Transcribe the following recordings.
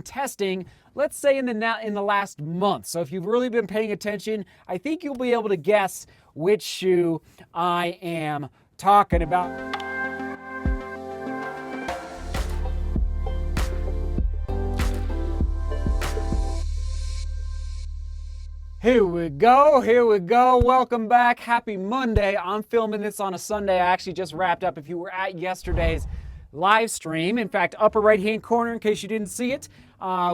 testing, let's say in the last month. So if you've really been paying attention, I think you'll be able to guess which shoe I am talking about. Here we go. Welcome back. Happy Monday. I'm filming this on a Sunday. I actually just wrapped up. If you were at yesterday's live stream, in fact, upper right hand corner, in case you didn't see it,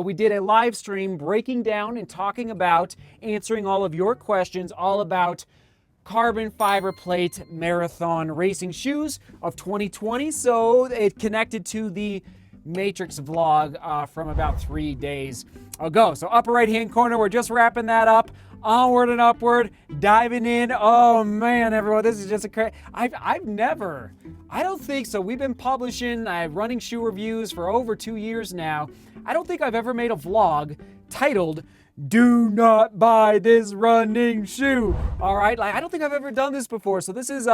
we did a live stream breaking down and talking about answering all of your questions, all about carbon fiber plate marathon racing shoes of 2020. So it connected to the Matrix vlog from about 3 days ago. So upper right hand corner, we're just wrapping that up. Onward and upward, diving in. Oh man, everyone, this is just a crazy. I don't think so. We've been publishing running shoe reviews for over 2 years now. I don't think I've ever made a vlog titled "Do Not Buy This Running Shoe." All right, I don't think I've ever done this before. So this is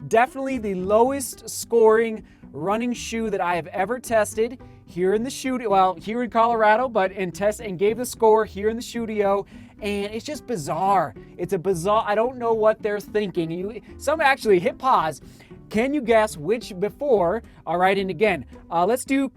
definitely the lowest scoring running shoe that I have ever tested here in the studio. Well, here in Colorado, but and gave the score here in the studio. And it's just bizarre. It's a bizarre, I don't know what they're thinking. Some actually hit pause. Can you guess which before? All right, and again, let's do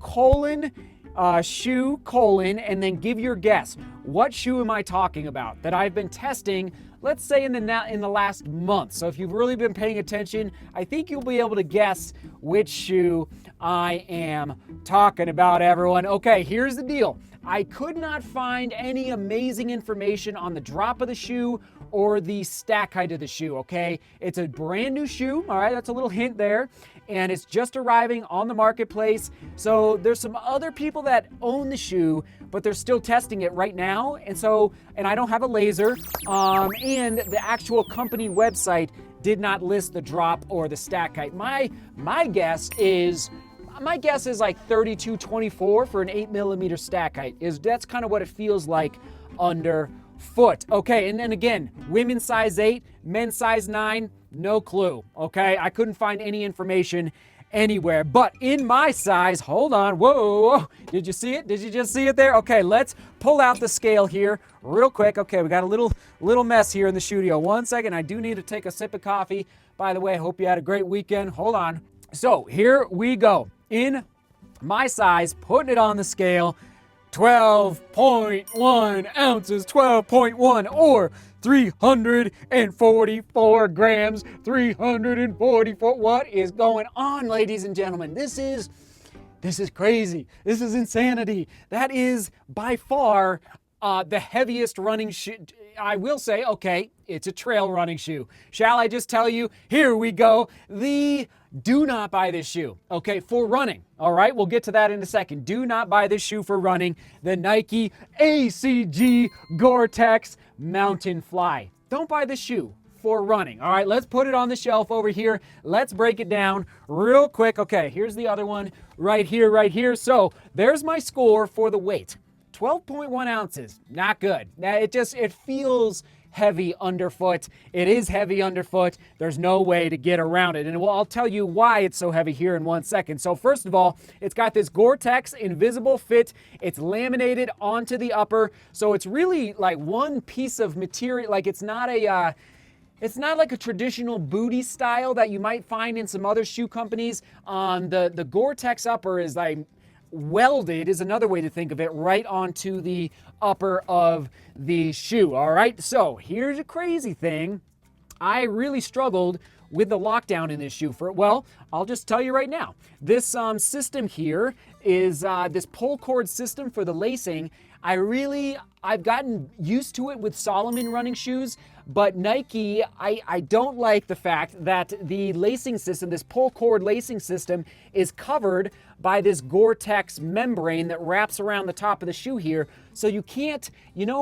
shoe, and then give your guess. What shoe am I talking about that I've been testing, let's say in the last month? So if you've really been paying attention, I think you'll be able to guess which shoe I am talking about, everyone. Okay, here's the deal. I could not find any amazing information on the drop of the shoe or the stack height of the shoe, okay? It's a brand new shoe, all right? That's a little hint there. And it's just arriving on the marketplace. So there's some other people that own the shoe, but they're still testing it right now. And I don't have a laser. And the actual company website did not list the drop or the stack height. My guess is like 3224 for an 8mm stack height. That's kind of what it feels like underfoot. Okay, and then again, women's size 8, men's size 9, no clue. Okay, I couldn't find any information anywhere. But in my size, hold on, whoa, did you see it? Did you just see it there? Okay, let's pull out the scale here real quick. Okay, we got a little mess here in the studio. 1 second, I do need to take a sip of coffee. By the way, I hope you had a great weekend. Hold on. So here we go. In my size, putting it on the scale, 12.1 ounces, 12.1 or 344 grams, 344. What is going on, ladies and gentlemen? This is crazy. This is insanity. That is by far the heaviest running shoe. I will say, okay, it's a trail running shoe. Shall I just tell you? Here we go. Do not buy this shoe, okay, for running. All right, we'll get to that in a second. Do not buy this shoe for running. The Nike ACG GORE-TEX Mountain Fly. Don't buy this shoe for running. All right, let's put it on the shelf over here. Let's break it down real quick. Okay, here's the other one right here. So there's my score for the weight. 12.1 ounces, not good. Now it feels heavy underfoot. It is heavy underfoot. There's no way to get around it. And I'll tell you why it's so heavy here in 1 second. So first of all, it's got this GORE-TEX invisible fit. It's laminated onto the upper. So it's really like one piece of material. Like it's not like a traditional booty style that you might find in some other shoe companies. The GORE-TEX upper is like welded, is another way to think of it, right onto the upper of the shoe. All right, so here's a crazy thing. I really struggled with the lockdown in this shoe. Well, I'll just tell you right now. This system here is this pull cord system for the lacing. I've gotten used to it with Salomon running shoes, but Nike, I don't like the fact that the lacing system, this pull cord lacing system, is covered by this GORE-TEX membrane that wraps around the top of the shoe here. So you can't,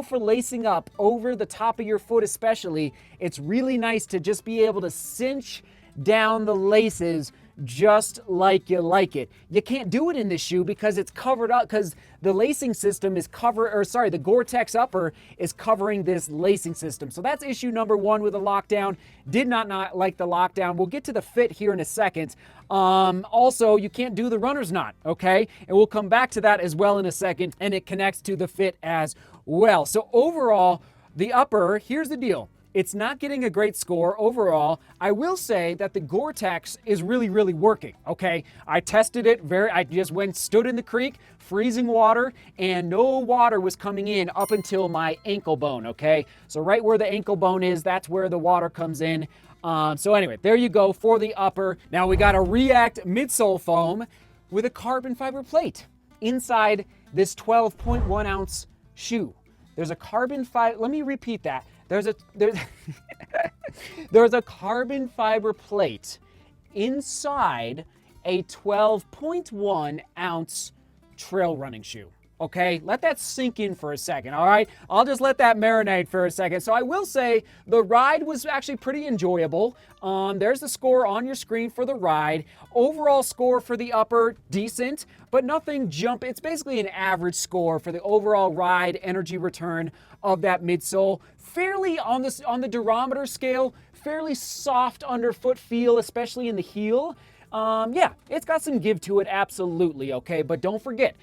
for lacing up over the top of your foot especially, it's really nice to just be able to cinch down the laces just like you like it. You can't do it in this shoe because it's covered up, because the lacing system is the GORE-TEX upper is covering this lacing system. So that's issue number one with the lockdown. Did not like the lockdown. We'll get to the fit here in a second. Also, you can't do the runner's knot, okay? And we'll come back to that as well in a second, and it connects to the fit as well. So overall, the upper, here's the deal. It's not getting a great score overall. I will say that the GORE-TEX is really, really working, okay? I tested it I just stood in the creek, freezing water, and no water was coming in up until my ankle bone, okay? So right where the ankle bone is, that's where the water comes in. So anyway, there you go for the upper. Now we got a React midsole foam with a carbon fiber plate inside this 12.1 ounce shoe. There's a carbon fiber, let me repeat that. There's a carbon fiber plate inside a 12.1 ounce trail running shoe. Okay, let that sink in for a second, all right? I'll just let that marinate for a second. So I will say the ride was actually pretty enjoyable. There's the score on your screen for the ride. Overall score for the upper, decent, but nothing it's basically an average score for the overall ride energy return of that midsole. Fairly on the durometer scale, fairly soft underfoot feel, especially in the heel. Yeah, it's got some give to it, absolutely, okay? But don't forget,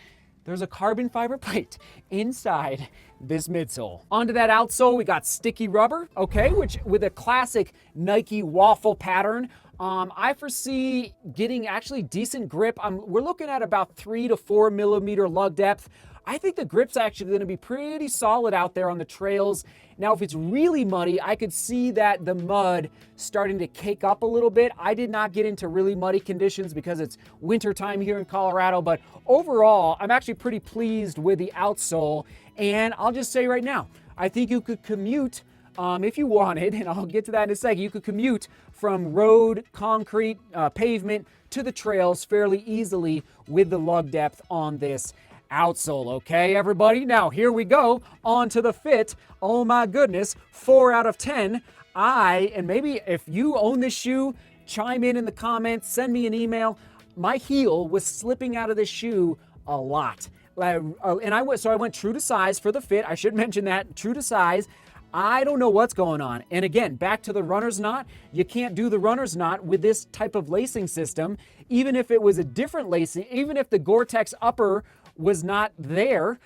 there's a carbon fiber plate inside this midsole. Onto that outsole, we got sticky rubber, okay, which with a classic Nike waffle pattern. I foresee getting actually decent grip. We're looking at about 3 to 4 millimeter lug depth. I think the grip's actually going to be pretty solid out there on the trails. Now, if it's really muddy, I could see that the mud starting to cake up a little bit. I did not get into really muddy conditions because it's winter time here in Colorado, but overall, I'm actually pretty pleased with the outsole. And I'll just say right now, I think you could commute if you wanted, and I'll get to that in a second. You could commute from road, concrete, pavement to the trails fairly easily with the lug depth on this outsole, okay, everybody? Now, here we go on to the fit. Oh my goodness, 4 out of 10. And maybe if you own this shoe, chime in the comments, send me an email. My heel was slipping out of this shoe a lot. And I went true to size for the fit. I should mention that, true to size. I don't know what's going on. And again, back to the runner's knot. You can't do the runner's knot with this type of lacing system. Even if it was a different lacing, even if the GORE-TEX upper was not there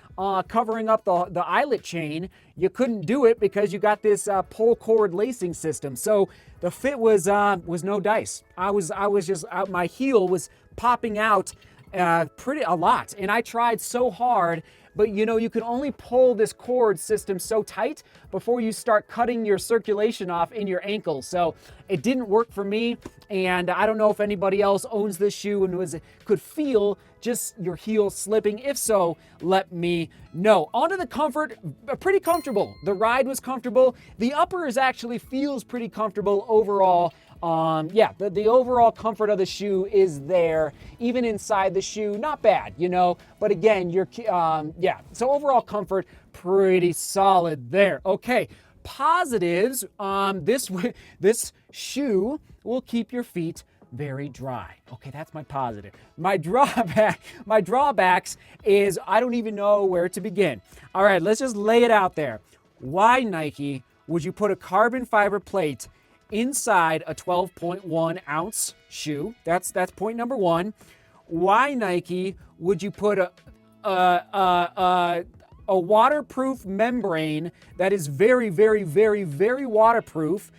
covering up the eyelet chain, you couldn't do it because you got this pull cord lacing system. So the fit was no dice. I was just my heel was popping out a lot, and I tried so hard. But you know, you can only pull this cord system so tight before you start cutting your circulation off in your ankles. So it didn't work for me, and I don't know if anybody else owns this shoe and could feel just your heel slipping. If so, let me know. Onto the comfort, pretty comfortable. The ride was comfortable. The upper actually feels pretty comfortable overall. Yeah, the overall comfort of the shoe is there, even inside the shoe, not bad, you know, but again, yeah, so overall comfort, pretty solid there. Okay, positives, this shoe will keep your feet very dry. Okay, that's my positive. My drawbacks is I don't even know where to begin. All right, let's just lay it out there. Why, Nike, would you put a carbon fiber plate inside a 12.1 ounce shoe? That's point number one. Why, Nike, would you put a waterproof membrane that is very, very, very, very waterproof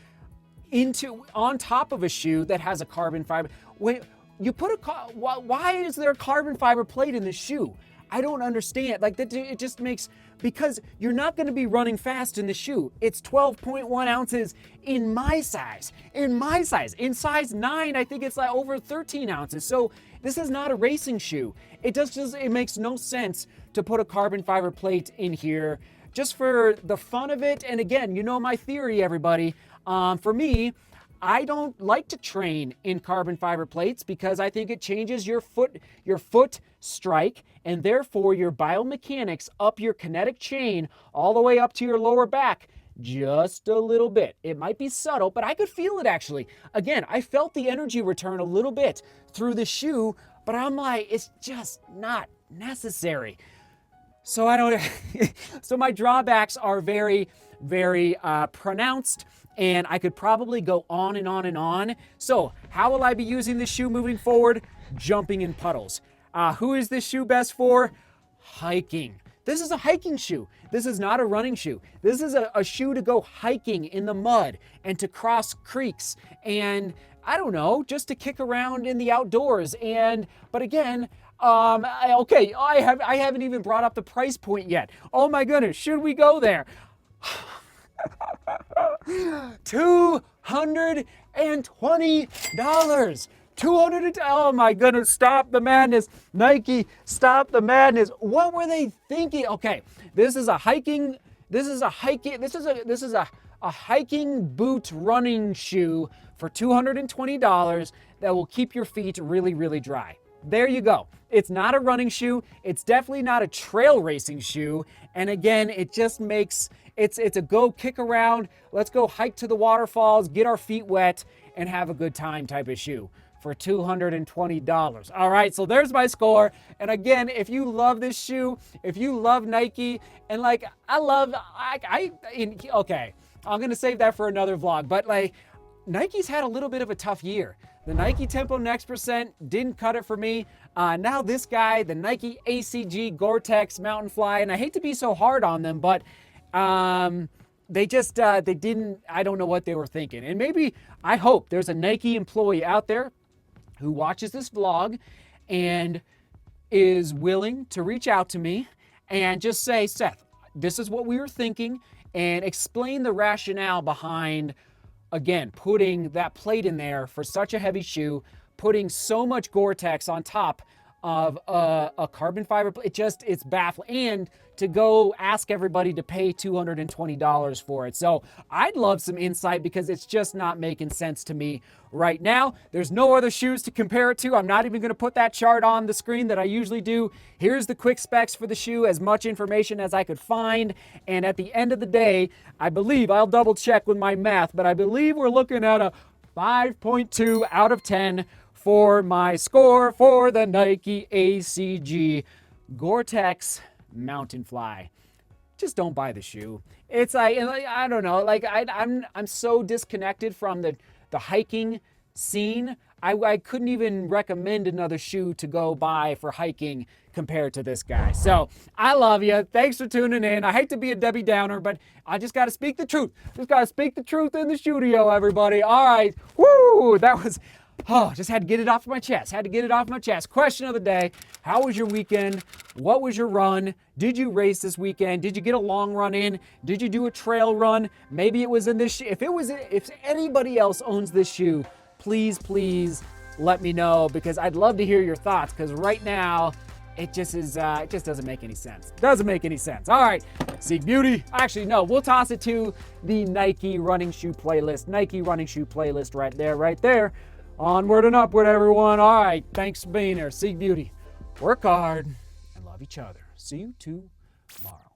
on top of a shoe that has a carbon fiber? When you put why is there a carbon fiber plate in the shoe? I don't understand. Like, it just makes, because you're not going to be running fast in the shoe. It's 12.1 ounces in my size. In size 9, I think it's like over 13 ounces. So this is not a racing shoe. It makes no sense to put a carbon fiber plate in here just for the fun of it. And again, you know my theory, everybody. For me, I don't like to train in carbon fiber plates because I think it changes your foot strike, and therefore your biomechanics up your kinetic chain all the way up to your lower back just a little bit. It might be subtle, but I could feel it actually. Again, I felt the energy return a little bit through the shoe, but I'm like, it's just not necessary. So I don't, so my drawbacks are very, very pronounced, and I could probably go on and on and on. So how will I be using this shoe moving forward? Jumping in puddles. Who is this shoe best for? Hiking. This is a hiking shoe. This is not a running shoe. This is a shoe to go hiking in the mud and to cross creeks and, I don't know, just to kick around in the outdoors. But again, okay, I haven't even brought up the price point yet. Oh my goodness, should we go there? $220. Oh my goodness, stop the madness. Nike, stop the madness. What were they thinking? Okay, this is a hiking boot running shoe for $220 that will keep your feet really, really dry. There you go. It's not a running shoe. It's definitely not a trail racing shoe. And again, it just makes, it's a go kick around. Let's go hike to the waterfalls, get our feet wet, and have a good time type of shoe for $220. All right, so there's my score. And again, if you love this shoe, if you love Nike, and like, okay, I'm gonna save that for another vlog, but like, Nike's had a little bit of a tough year. The Nike Tempo Next Percent didn't cut it for me. Now this guy, the Nike ACG GORE-TEX Mountain Fly, and I hate to be so hard on them, but they didn't, I don't know what they were thinking. And maybe, I hope there's a Nike employee out there who watches this vlog and is willing to reach out to me and just say, Seth, this is what we were thinking, and explain the rationale behind, again, putting that plate in there for such a heavy shoe, putting so much GORE-TEX on top of a carbon fiber. It's baffling. And to go ask everybody to pay $220 for it. So I'd love some insight because it's just not making sense to me right now. There's no other shoes to compare it to. I'm not even going to put that chart on the screen that I usually do. Here's the quick specs for the shoe, as much information as I could find. And at the end of the day, I believe, I'll double check with my math, but I believe we're looking at a 5.2 out of 10 for my score for the Nike ACG GORE-TEX Mountain Fly. Just don't buy the shoe. It's like, I don't know, like I'm so disconnected from the hiking scene. I couldn't even recommend another shoe to go buy for hiking compared to this guy. So I love you. Thanks for tuning in. I hate to be a Debbie Downer, but I just got to speak the truth. Just got to speak the truth in the studio, everybody. All right. Woo! That was, just had to get it off my chest. Question of the day. How was your weekend? What was your run? Did you race this weekend? Did you get a long run in? Did you do a trail run? Maybe it was in this shoe. If anybody else owns this shoe, please let me know, because I'd love to hear your thoughts, because right now it just doesn't make any sense. All right, Seek Beauty. Actually, no, we'll toss it to the Nike running shoe playlist right there. Onward and upward, everyone. All right, thanks for being here. Seek Beauty. Work hard and love each other. See you tomorrow.